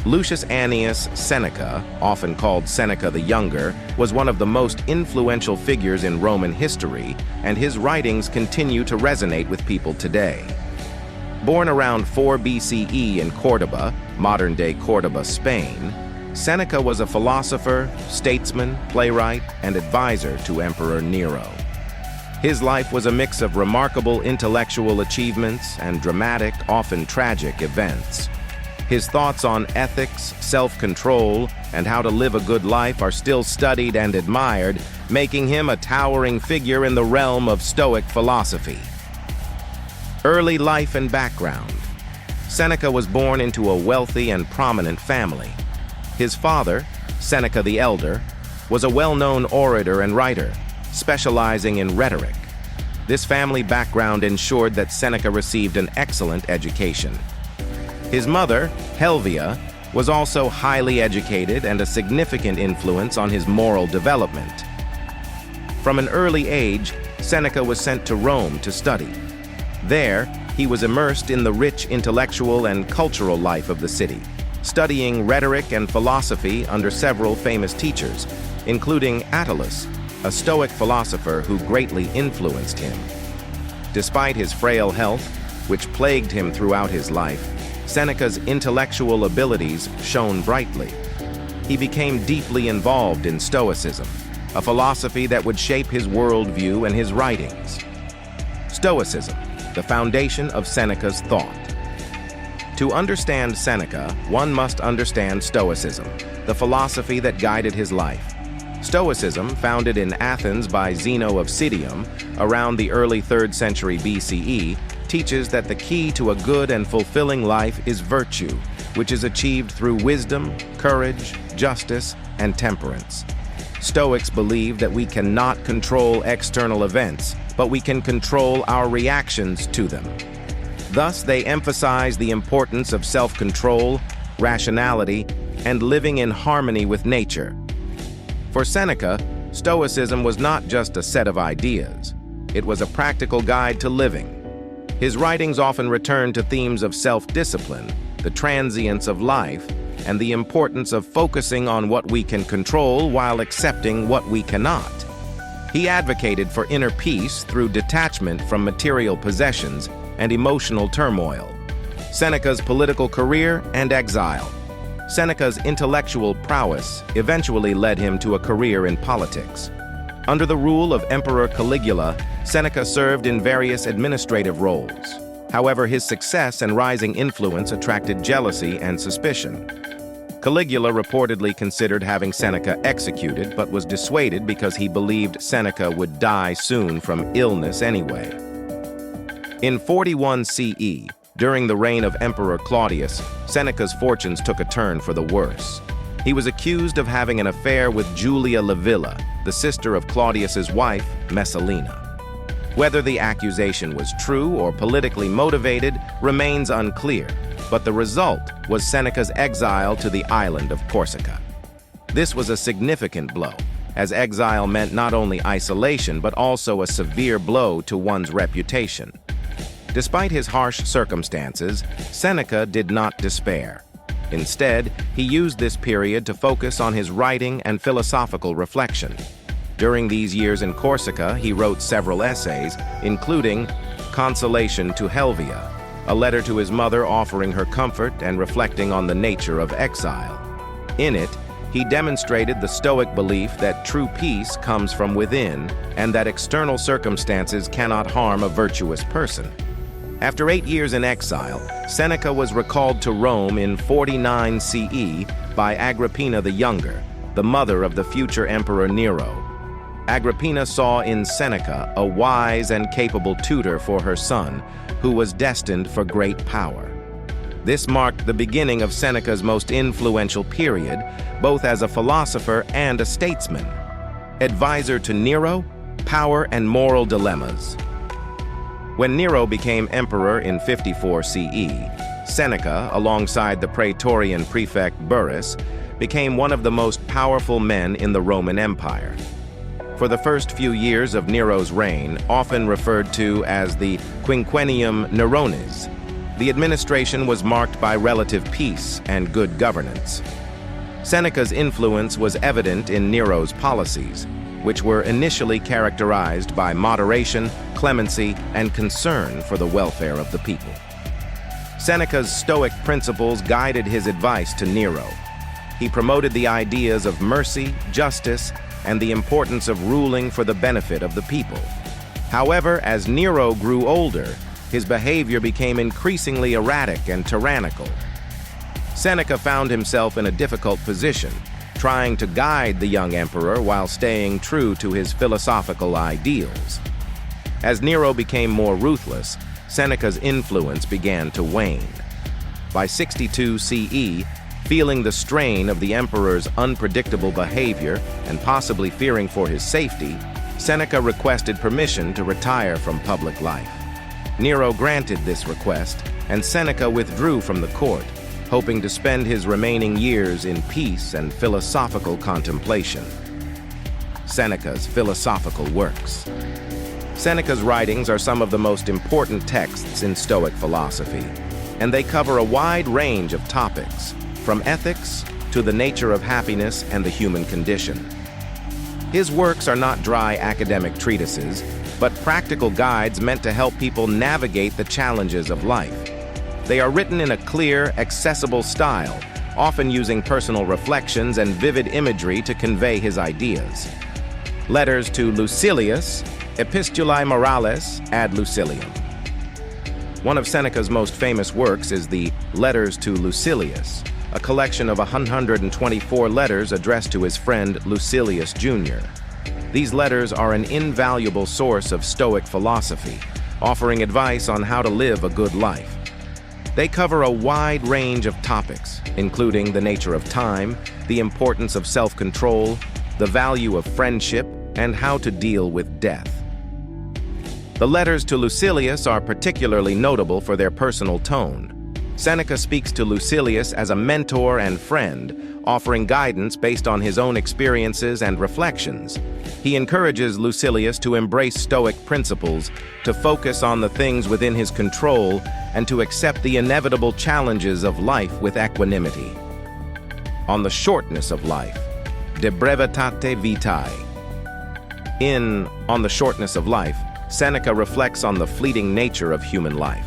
Lucius Annius Seneca, often called Seneca the Younger, was one of the most influential figures in Roman history, and his writings continue to resonate with people today. Born around 4 BCE in Córdoba, modern-day Córdoba, Spain, Seneca was a philosopher, statesman, playwright, and advisor to Emperor Nero. His life was a mix of remarkable intellectual achievements and dramatic, often tragic events. His thoughts on ethics, self-control, and how to live a good life are still studied and admired, making him a towering figure in the realm of Stoic philosophy. Early life and background. Seneca was born into a wealthy and prominent family. His father, Seneca the Elder, was a well-known orator and writer, specializing in rhetoric. This family background ensured that Seneca received an excellent education. His mother, Helvia, was also highly educated and a significant influence on his moral development. From an early age, Seneca was sent to Rome to study. There, he was immersed in the rich intellectual and cultural life of the city, studying rhetoric and philosophy under several famous teachers, including Attalus, a Stoic philosopher who greatly influenced him. Despite his frail health, which plagued him throughout his life, Seneca's intellectual abilities shone brightly. He became deeply involved in Stoicism, a philosophy that would shape his worldview and his writings. Stoicism, the foundation of Seneca's thought. To understand Seneca, one must understand Stoicism, the philosophy that guided his life. Stoicism, founded in Athens by Zeno of Citium around the early 3rd century BCE, teaches that the key to a good and fulfilling life is virtue, which is achieved through wisdom, courage, justice, and temperance. Stoics believe that we cannot control external events, but we can control our reactions to them. Thus, they emphasize the importance of self-control, rationality, and living in harmony with nature. For Seneca, Stoicism was not just a set of ideas. It was a practical guide to living. His writings often return to themes of self-discipline, the transience of life, and the importance of focusing on what we can control while accepting what we cannot. He advocated for inner peace through detachment from material possessions and emotional turmoil. Seneca's political career and exile. Seneca's intellectual prowess eventually led him to a career in politics. Under the rule of Emperor Caligula, Seneca served in various administrative roles. However, his success and rising influence attracted jealousy and suspicion. Caligula reportedly considered having Seneca executed, but was dissuaded because he believed Seneca would die soon from illness anyway. In 41 CE, during the reign of Emperor Claudius, Seneca's fortunes took a turn for the worse. He was accused of having an affair with Julia Livilla, the sister of Claudius's wife, Messalina. Whether the accusation was true or politically motivated remains unclear, but the result was Seneca's exile to the island of Corsica. This was a significant blow, as exile meant not only isolation but also a severe blow to one's reputation. Despite his harsh circumstances, Seneca did not despair. Instead, he used this period to focus on his writing and philosophical reflection. During these years in Corsica, he wrote several essays, including Consolation to Helvia, a letter to his mother offering her comfort and reflecting on the nature of exile. In it, he demonstrated the Stoic belief that true peace comes from within and that external circumstances cannot harm a virtuous person. After 8 years in exile, Seneca was recalled to Rome in 49 CE by Agrippina the Younger, the mother of the future Emperor Nero. Agrippina saw in Seneca a wise and capable tutor for her son, who was destined for great power. This marked the beginning of Seneca's most influential period, both as a philosopher and a statesman. Advisor to Nero, power and moral dilemmas. When Nero became emperor in 54 CE, Seneca, alongside the Praetorian prefect Burrus, became one of the most powerful men in the Roman Empire. For the first few years of Nero's reign, often referred to as the Quinquennium Neronis, The administration was marked by relative peace and good governance. Seneca's influence was evident in Nero's policies, which were initially characterized by moderation, clemency, and concern for the welfare of the people. Seneca's Stoic principles guided his advice to Nero. He promoted the ideas of mercy, justice, and the importance of ruling for the benefit of the people. However, as Nero grew older, his behavior became increasingly erratic and tyrannical. Seneca found himself in a difficult position, trying to guide the young emperor while staying true to his philosophical ideals. As Nero became more ruthless, Seneca's influence began to wane. By 62 CE, feeling the strain of the emperor's unpredictable behavior and possibly fearing for his safety, Seneca requested permission to retire from public life. Nero granted this request, and Seneca withdrew from the court, hoping to spend his remaining years in peace and philosophical contemplation. Seneca's philosophical works. Seneca's writings are some of the most important texts in Stoic philosophy, and they cover a wide range of topics, from ethics to the nature of happiness and the human condition. His works are not dry academic treatises, but practical guides meant to help people navigate the challenges of life. They are written in a clear, accessible style, often using personal reflections and vivid imagery to convey his ideas. Letters to Lucilius, Epistulae Morales ad Lucilium. One of Seneca's most famous works is the Letters to Lucilius, a collection of 124 letters addressed to his friend Lucilius Jr. These letters are an invaluable source of Stoic philosophy, offering advice on how to live a good life. They cover a wide range of topics, including the nature of time, the importance of self-control, the value of friendship, and how to deal with death. The letters to Lucilius are particularly notable for their personal tone. Seneca speaks to Lucilius as a mentor and friend, offering guidance based on his own experiences and reflections. He encourages Lucilius to embrace Stoic principles, to focus on the things within his control, and to accept the inevitable challenges of life with equanimity. On the shortness of life, De brevitate vitae. In On the Shortness of Life, Seneca reflects on the fleeting nature of human life.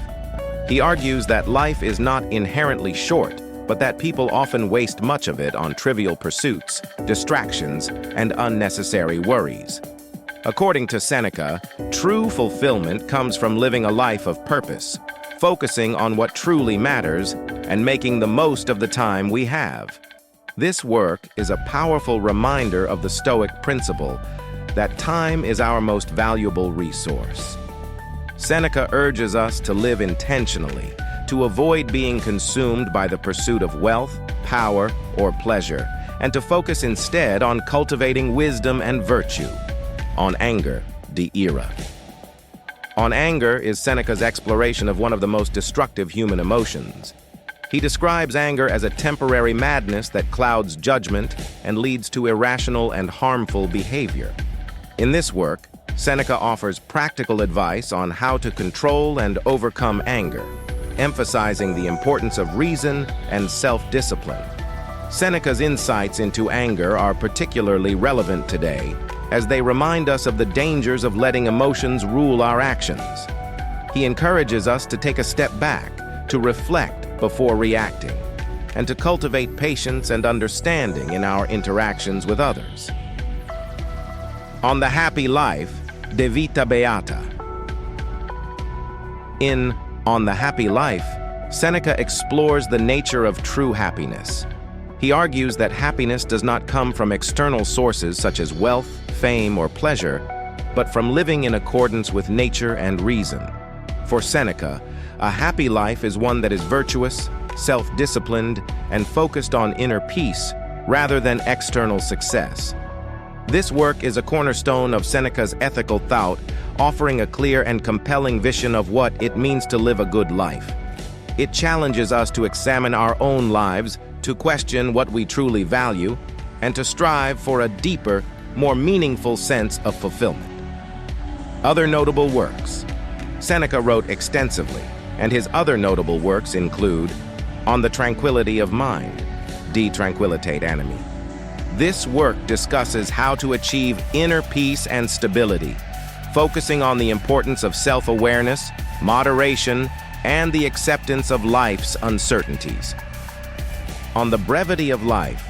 He argues that life is not inherently short, but that people often waste much of it on trivial pursuits, distractions, and unnecessary worries. According to Seneca, true fulfillment comes from living a life of purpose, focusing on what truly matters, and making the most of the time we have. This work is a powerful reminder of the Stoic principle that time is our most valuable resource. Seneca urges us to live intentionally, to avoid being consumed by the pursuit of wealth, power, or pleasure, and to focus instead on cultivating wisdom and virtue. On anger, de ira. On anger is Seneca's exploration of one of the most destructive human emotions. He describes anger as a temporary madness that clouds judgment and leads to irrational and harmful behavior. In this work, Seneca offers practical advice on how to control and overcome anger, emphasizing the importance of reason and self-discipline. Seneca's insights into anger are particularly relevant today, as they remind us of the dangers of letting emotions rule our actions. He encourages us to take a step back, to reflect before reacting, and to cultivate patience and understanding in our interactions with others. On the Happy Life, De Vita Beata. In On the Happy Life, Seneca explores the nature of true happiness. He argues that happiness does not come from external sources such as wealth, fame, or pleasure, but from living in accordance with nature and reason. For Seneca, a happy life is one that is virtuous, self-disciplined, and focused on inner peace rather than external success. This work is a cornerstone of Seneca's ethical thought, offering a clear and compelling vision of what it means to live a good life. It challenges us to examine our own lives, to question what we truly value, and to strive for a deeper, more meaningful sense of fulfillment. Other notable works. Seneca wrote extensively, and his other notable works include On the Tranquility of Mind, De Tranquilitate Animi. This work discusses how to achieve inner peace and stability, focusing on the importance of self-awareness, moderation, and the acceptance of life's uncertainties. On the Brevity of Life,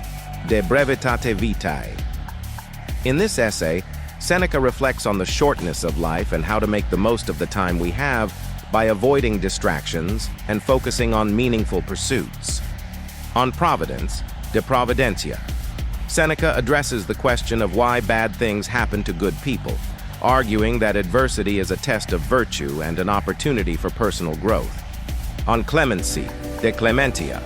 De Brevitate Vitae. In this essay, Seneca reflects on the shortness of life and how to make the most of the time we have by avoiding distractions and focusing on meaningful pursuits. On Providence, De Providentia. Seneca addresses the question of why bad things happen to good people, arguing that adversity is a test of virtue and an opportunity for personal growth. On Clemency, De Clementia.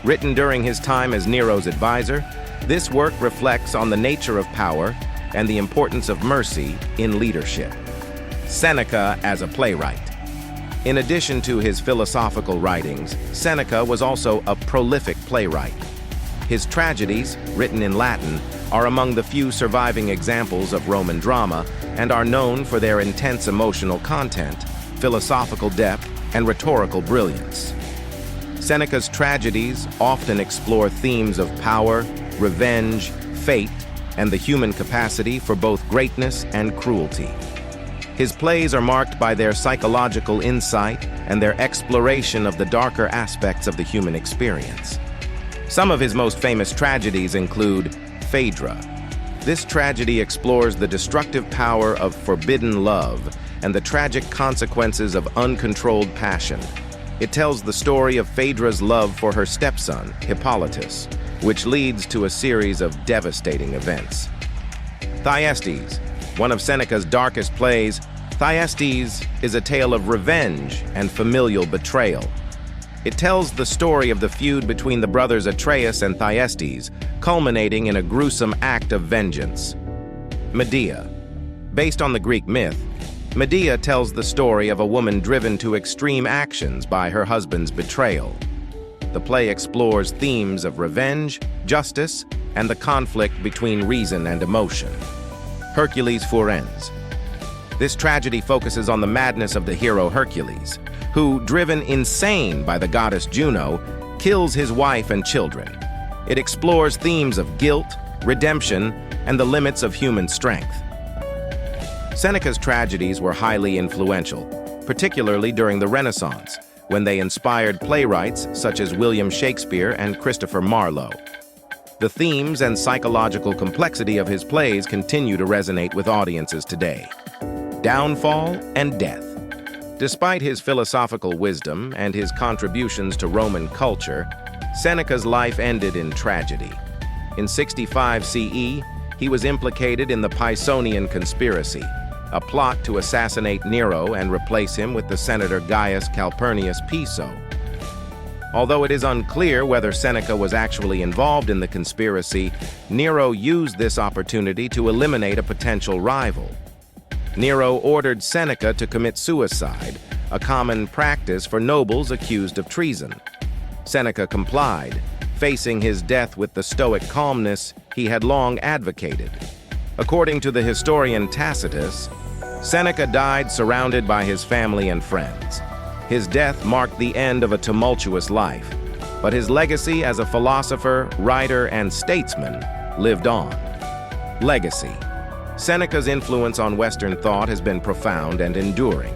Written during his time as Nero's advisor, this work reflects on the nature of power and the importance of mercy in leadership. Seneca as a playwright. In addition to his philosophical writings, Seneca was also a prolific playwright. His tragedies, written in Latin, are among the few surviving examples of Roman drama and are known for their intense emotional content, philosophical depth, and rhetorical brilliance. Seneca's tragedies often explore themes of power, revenge, fate, and the human capacity for both greatness and cruelty. His plays are marked by their psychological insight and their exploration of the darker aspects of the human experience. Some of his most famous tragedies include Phaedra. This tragedy explores the destructive power of forbidden love and the tragic consequences of uncontrolled passion. It tells the story of Phaedra's love for her stepson, Hippolytus, which leads to a series of devastating events. Thyestes, one of Seneca's darkest plays, Thyestes is a tale of revenge and familial betrayal. It tells the story of the feud between the brothers Atreus and Thyestes, culminating in a gruesome act of vengeance. Medea. Based on the Greek myth, Medea tells the story of a woman driven to extreme actions by her husband's betrayal. The play explores themes of revenge, justice, and the conflict between reason and emotion. Hercules Furens. This tragedy focuses on the madness of the hero Hercules, who, driven insane by the goddess Juno, kills his wife and children. It explores themes of guilt, redemption, and the limits of human strength. Seneca's tragedies were highly influential, particularly during the Renaissance, when they inspired playwrights such as William Shakespeare and Christopher Marlowe. The themes and psychological complexity of his plays continue to resonate with audiences today. Downfall and Death. Despite his philosophical wisdom and his contributions to Roman culture, Seneca's life ended in tragedy. In 65 CE, he was implicated in the Pisonian conspiracy, a plot to assassinate Nero and replace him with the senator Gaius Calpurnius Piso. Although it is unclear whether Seneca was actually involved in the conspiracy, Nero used this opportunity to eliminate a potential rival. Nero ordered Seneca to commit suicide, a common practice for nobles accused of treason. Seneca complied, facing his death with the Stoic calmness he had long advocated. According to the historian Tacitus, Seneca died surrounded by his family and friends. His death marked the end of a tumultuous life, but his legacy as a philosopher, writer, and statesman lived on. Legacy. Seneca's influence on Western thought has been profound and enduring.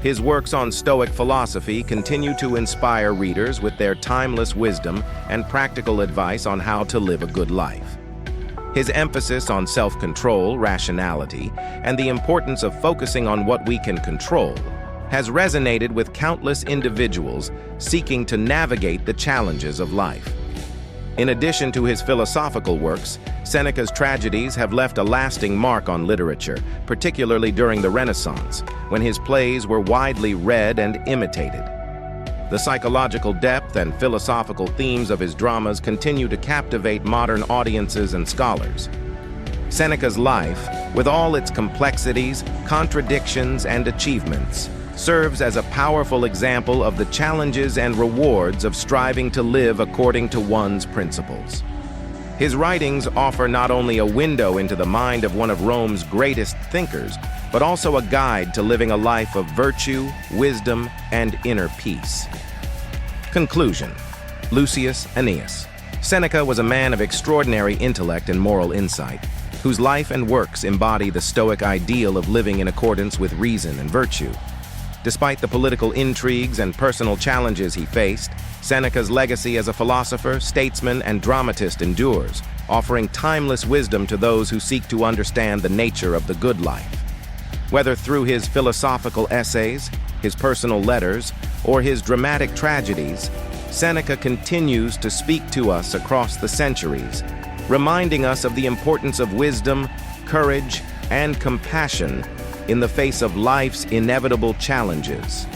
His works on Stoic philosophy continue to inspire readers with their timeless wisdom and practical advice on how to live a good life. His emphasis on self-control, rationality, and the importance of focusing on what we can control has resonated with countless individuals seeking to navigate the challenges of life. In addition to his philosophical works, Seneca's tragedies have left a lasting mark on literature, particularly during the Renaissance, when his plays were widely read and imitated. The psychological depth and philosophical themes of his dramas continue to captivate modern audiences and scholars. Seneca's life, with all its complexities, contradictions, and achievements, serves as a powerful example of the challenges and rewards of striving to live according to one's principles. His writings offer not only a window into the mind of one of Rome's greatest thinkers, but also a guide to living a life of virtue, wisdom, and inner peace. Conclusion. Lucius Aeneas. Seneca was a man of extraordinary intellect and moral insight, whose life and works embody the Stoic ideal of living in accordance with reason and virtue. Despite the political intrigues and personal challenges he faced, Seneca's legacy as a philosopher, statesman, and dramatist endures, offering timeless wisdom to those who seek to understand the nature of the good life. Whether through his philosophical essays, his personal letters, or his dramatic tragedies, Seneca continues to speak to us across the centuries, reminding us of the importance of wisdom, courage, and compassion in the face of life's inevitable challenges.